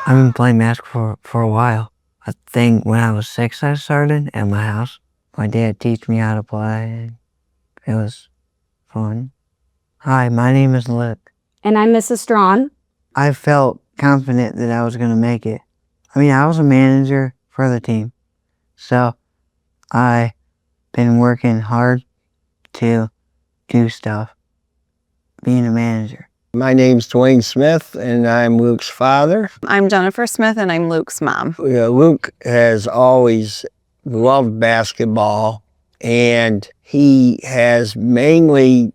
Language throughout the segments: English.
I've been playing basketball for a while. I think when I was 6, I started at my house. My dad taught me how to play. It was fun. Hi, my name is Luke. And I'm Mrs. Strawn. I felt confident that I was going to make it. I mean, I was a manager for the team, so I've been working hard to do stuff, being a manager. My name's Dwayne Smith, and I'm Luke's father. I'm Jennifer Smith, and I'm Luke's mom. Luke has always loved basketball, and he has mainly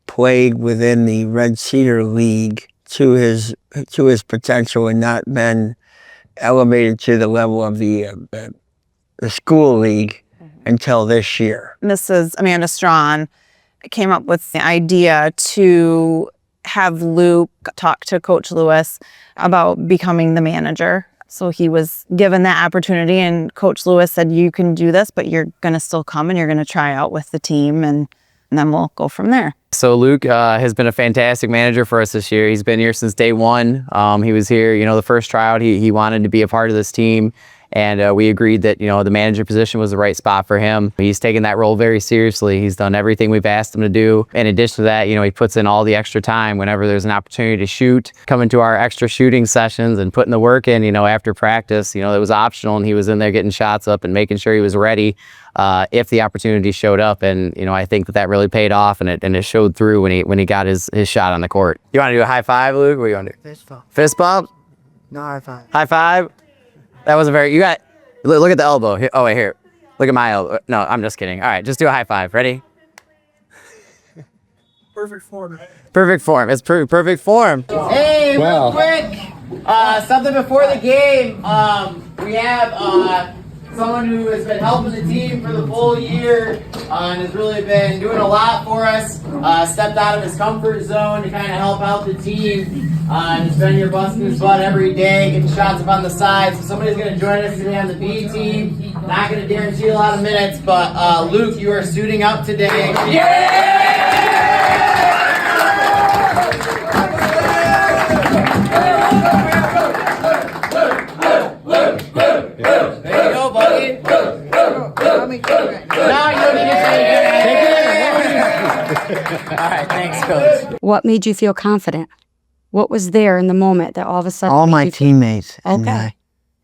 played within the Red Cedar League to his potential and not been elevated to the level of the school league until this year. Mrs. Amanda Strawn came up with the idea to have Luke talk to Coach Lewis about becoming the manager. So he was given that opportunity, and Coach Lewis said, you can do this, but you're going to still come and you're going to try out with the team, and then we'll go from there. So Luke has been a fantastic manager for us this year. He's been here since day one. He was here, the first tryout. He wanted to be a part of this team. And we agreed that, the manager position was the right spot for him. He's taken that role very seriously. He's done everything we've asked him to do. In addition to that, he puts in all the extra time whenever there's an opportunity to shoot, coming to our extra shooting sessions and putting the work in, after practice. It was optional, and he was in there getting shots up and making sure he was ready if the opportunity showed up. And, I think that really paid off, and it showed through when he got his shot on the court. You want to do a high five, Luke? What do you want to do? Fist bump. Fist bump? No, high five. High five? That wasn't very, look at the elbow. Oh, wait, here. Look at my elbow. No, I'm just kidding. All right, just do a high five. Ready? Perfect form. Perfect form. It's perfect form. Hey, real quick, something before the game. We have someone who has been helping the team for the full year and has really been doing a lot for us. Stepped out of his comfort zone to kind of help out the team. And has been here busting his butt every day, getting shots up on the side. So somebody's going to join us today on the B team. Not going to guarantee a lot of minutes, but Luke, you are suiting up today. Yeah! There you go, buddy. Now you don't need to say it. All right, thanks, Coach. What made you feel confident? What was there in the moment that all of a sudden? All my teammates Okay.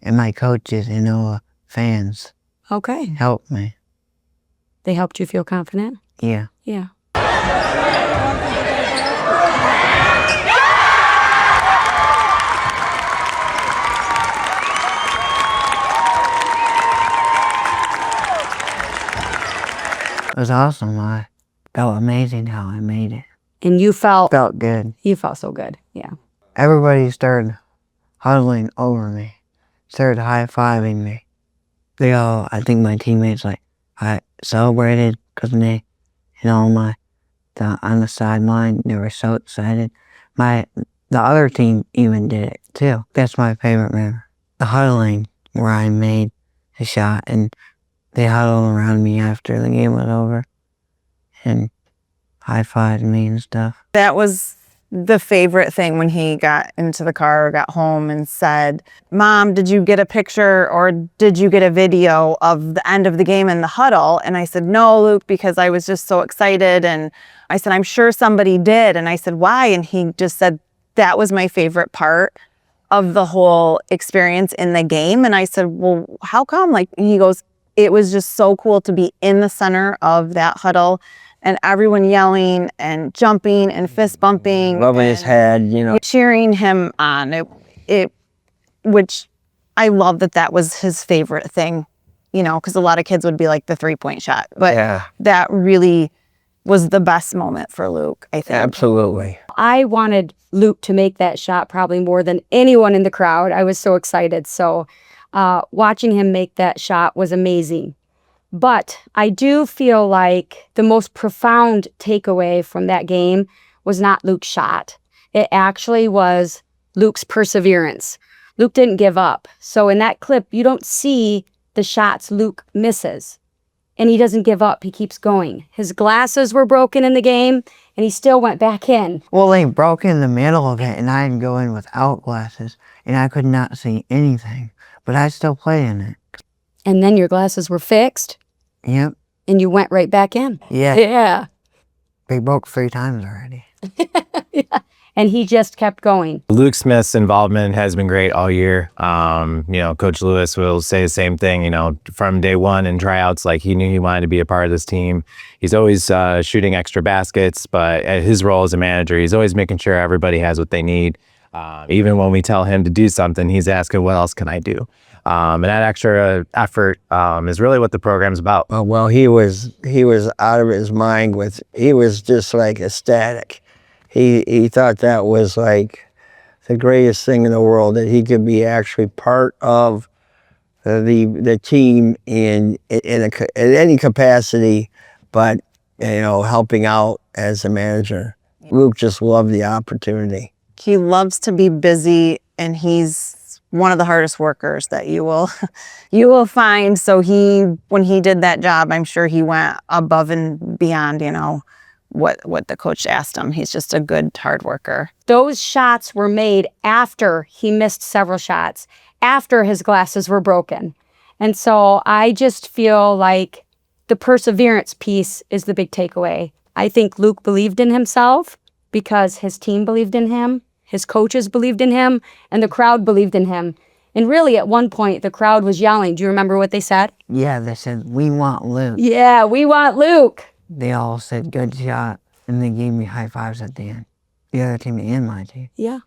and my coaches and fans Okay. helped me. They helped you feel confident? Yeah. Yeah. It was awesome. I felt amazing how I made it. And you felt Good. You felt so good. Yeah. Everybody started huddling over me, started high-fiving me. I think my teammates, I celebrated because they, on the sideline, they were so excited. The other team even did it too. That's my favorite memory. The huddling where I made a shot and they huddled around me after the game was over and high-fived me and stuff. That was the favorite thing when he got into the car or got home and said, Mom, did you get a picture or did you get a video of the end of the game in the huddle? And I said, no, Luke, because I was just so excited. And I said, I'm sure somebody did. And I said, why? And he just said, that was my favorite part of the whole experience in the game. And I said, well, how come? And he goes, it was just so cool to be in the center of that huddle and everyone yelling and jumping and fist bumping. Rubbing his head, cheering him on. Which I love that was his favorite thing, because a lot of kids would be like the 3-point shot. But Yeah. that really was the best moment for Luke, I think. Absolutely. I wanted Luke to make that shot probably more than anyone in the crowd. I was so excited. So watching him make that shot was amazing. But I do feel like the most profound takeaway from that game was not Luke's shot. It actually was Luke's perseverance. Luke didn't give up. So in that clip, you don't see the shots Luke misses. and he doesn't give up. He keeps going. His glasses were broken in the game, and he still went back in. Well, they broke in the middle of it, and I had to go in without glasses, and I could not see anything, but I still played in it. And then your glasses were fixed, Yep. and you went right back in. Yeah. Yeah. They broke 3 times already. And he just kept going. Luke Smith's involvement has been great all year. Coach Lewis will say the same thing, from day one in tryouts, like he knew he wanted to be a part of this team. He's always shooting extra baskets, but at his role as a manager, he's always making sure everybody has what they need. Even when we tell him to do something, he's asking, what else can I do? And that extra effort is really what the program's about. Well, he was out of his mind he was just like ecstatic. He thought that was like the greatest thing in the world, that he could be actually part of the team in any capacity, but helping out as a manager. Luke just loved the opportunity. He loves to be busy, and he's one of the hardest workers that you will find. So when he did that job, I'm sure he went above and beyond, what the coach asked him. He's just a good, hard worker. Those shots were made after he missed several shots, after his glasses were broken. And so I just feel like the perseverance piece is the big takeaway. I think Luke believed in himself because his team believed in him, his coaches believed in him, and the crowd believed in him. And really, at one point, the crowd was yelling. Do you remember what they said? Yeah, they said, we want Luke. Yeah, we want Luke. They all said, good shot, and they gave me high fives at the end. The other team and my team. Yeah.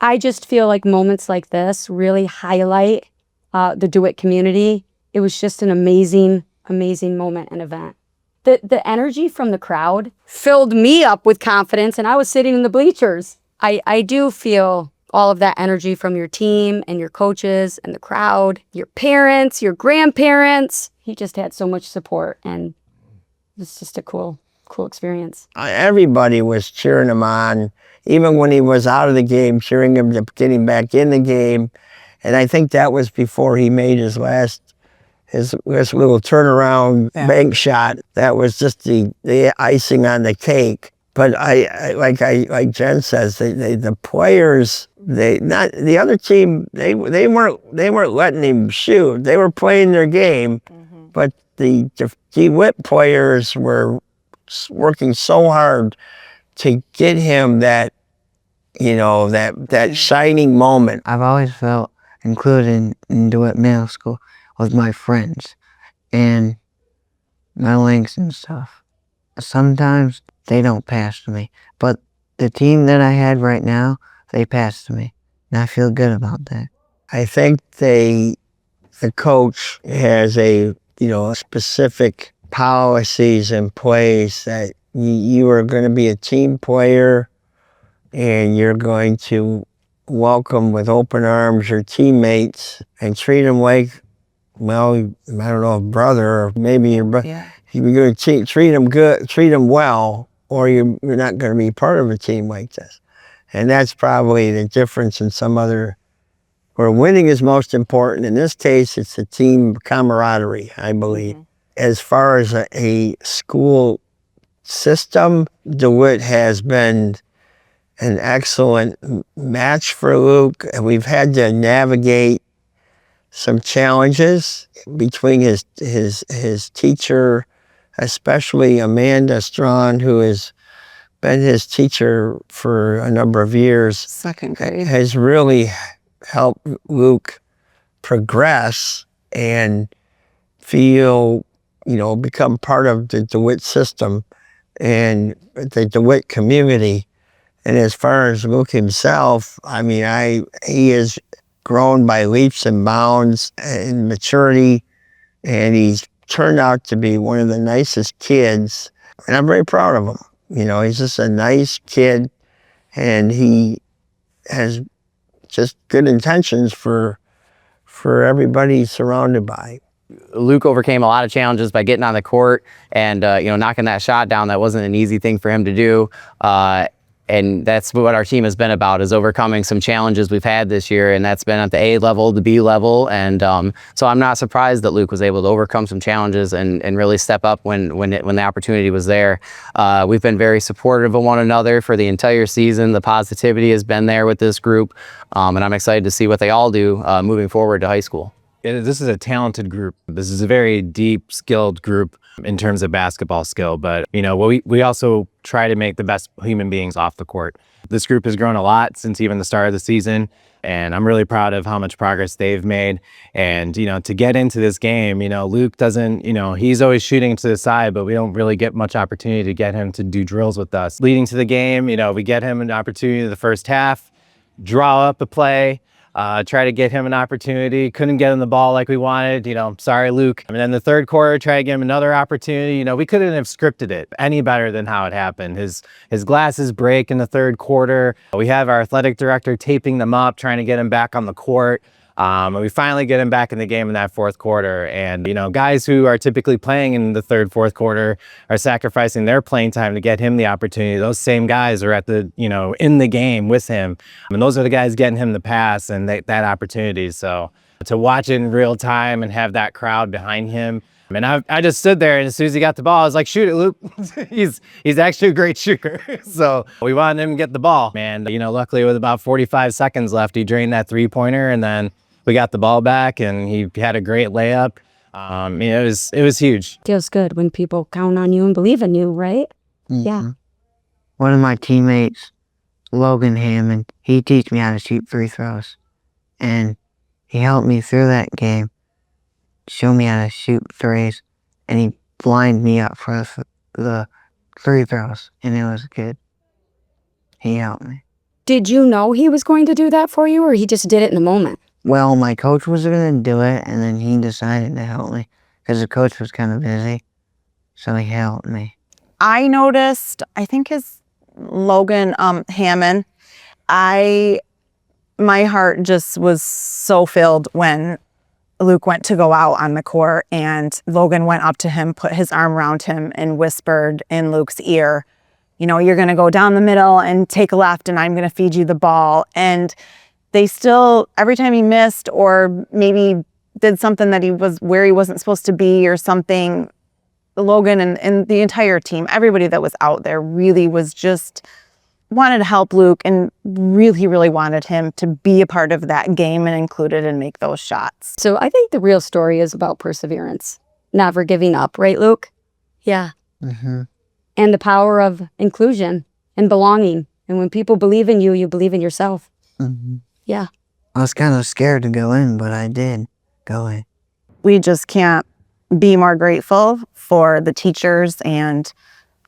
I just feel like moments like this really highlight the DeWitt community. It was just an amazing, amazing moment and event. The energy from the crowd filled me up with confidence, and I was sitting in the bleachers. I do feel all of that energy from your team and your coaches and the crowd, your parents, your grandparents. He just had so much support, and it's just a cool experience. Everybody was cheering him on, even when he was out of the game, cheering him to getting back in the game. And I think that was before he made his last little turnaround bank shot. That was just the icing on the cake. But like Jen says, the players, the other team, they weren't letting him shoot. They were playing their game, but the DeWitt players were working so hard to get him that shining moment. I've always felt included in DeWitt Middle School with my friends and my links and stuff. Sometimes they don't pass to me, but the team that I had right now, they pass to me, and I feel good about that. I think the coach has a specific policies in place that you are going to be a team player, and you're going to welcome with open arms your teammates and treat them like, well, I don't know, a brother, or maybe your brother. Yeah. You're going to treat them good, treat them well, or you're not going to be part of a team like this. And that's probably the difference in some other, where winning is most important. In this case, it's a team camaraderie, I believe. As far as a school system, DeWitt has been an excellent match for Luke. We've had to navigate some challenges between his teacher, especially Amanda Strawn, who has been his teacher for a number of years. Second grade. Has really helped Luke progress and feel, become part of the DeWitt system and the DeWitt community. And as far as Luke himself, he has grown by leaps and bounds in maturity, and he's turned out to be one of the nicest kids, and I'm very proud of him. He's just a nice kid, and he has just good intentions for everybody he's surrounded by. Luke overcame a lot of challenges by getting on the court and knocking that shot down. That wasn't an easy thing for him to do. And that's what our team has been about, is overcoming some challenges we've had this year, and that's been at the A level, the B level, and so I'm not surprised that Luke was able to overcome some challenges and really step up when the opportunity was there. We've been very supportive of one another for the entire season. The positivity has been there with this group, and I'm excited to see what they all do moving forward to high school. This is a talented group. This is a very deep, skilled group in terms of basketball skill, but we also try to make the best human beings off the court. This group has grown a lot since even the start of the season, and I'm really proud of how much progress they've made. And to get into this game, Luke doesn't, he's always shooting to the side, but we don't really get much opportunity to get him to do drills with us. Leading to the game, we get him an opportunity in the first half, draw up a play, try to get him an opportunity. Couldn't get him the ball like we wanted. Sorry, Luke. And then the third quarter, try to give him another opportunity. We couldn't have scripted it any better than how it happened. His glasses break in the third quarter. We have our athletic director taping them up, trying to get him back on the court. And we finally get him back in the game in that fourth quarter. And, guys who are typically playing in the third, fourth quarter are sacrificing their playing time to get him the opportunity. Those same guys are at the, in the game with him. And those are the guys getting him the pass and that opportunity. So to watch it in real time and have that crowd behind him. And I just stood there, and as soon as he got the ball, I was like, shoot it, Luke. he's actually a great shooter. So we wanted him to get the ball. And, luckily with about 45 seconds left, he drained that three-pointer, and then we got the ball back, and he had a great layup. It was huge. Feels good when people count on you and believe in you, right? Mm-hmm. Yeah. One of my teammates, Logan Hammond, he teach me how to shoot free throws. And he helped me through that game, show me how to shoot threes, and he blinded me up for the free throws, and it was good. He helped me. Did you know he was going to do that for you, or he just did it in the moment? Well, my coach was going to do it, and then he decided to help me because the coach was kind of busy, so he helped me. I noticed, I think his Logan Hammond, my heart just was so filled when Luke went to go out on the court, and Logan went up to him, put his arm around him, and whispered in Luke's ear, you're going to go down the middle and take a left, and I'm going to feed you the ball. And they still, every time he missed or maybe did something that he was where he wasn't supposed to be or something, Logan and the entire team, everybody that was out there really was just wanted to help Luke and really, really wanted him to be a part of that game and included and make those shots. So I think the real story is about perseverance, never giving up, right, Luke? Yeah. Mm-hmm. And the power of inclusion and belonging. And when people believe in you, you believe in yourself. Mm-hmm. Yeah. I was kind of scared to go in, but I did go in. We just can't be more grateful for the teachers, and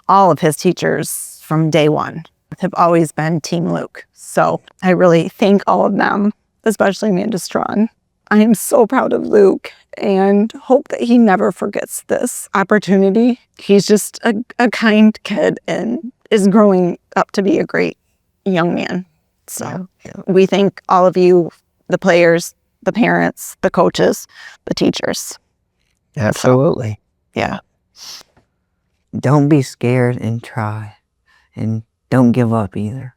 all of his teachers from day one have always been Team Luke. So I really thank all of them, especially Amanda Strawn. I am so proud of Luke and hope that he never forgets this opportunity. He's just a kind kid and is growing up to be a great young man. So we thank all of you, the players, the parents, the coaches, the teachers. Absolutely. So, yeah. Don't be scared and try. And don't give up either.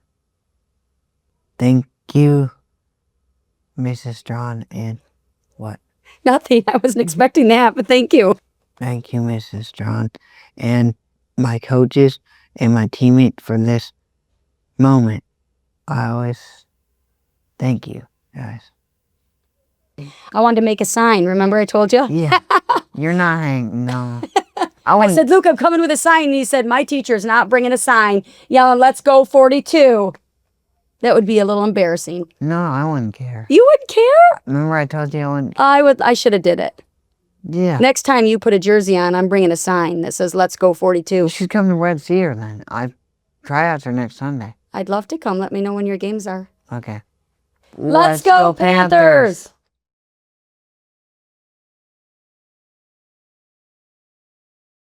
Thank you, Mrs. Strawn, and what? Nothing. I wasn't expecting that, but thank you. Thank you, Mrs. Strawn, and my coaches and my teammates for this moment. I always thank you, guys. I wanted to make a sign. Remember I told you? Yeah, you're not hanging, no. I said, Luke, I'm coming with a sign. And he said, my teacher's not bringing a sign yelling, let's go 42. That would be a little embarrassing. No, I wouldn't care. You wouldn't care? Remember I told you I wouldn't? I should have did it. Yeah. Next time you put a jersey on, I'm bringing a sign that says, let's go 42. You should come to Red Cedar then. Tryouts are next Sunday. I'd love to come. Let me know when your games are. Okay. Let's go Panthers!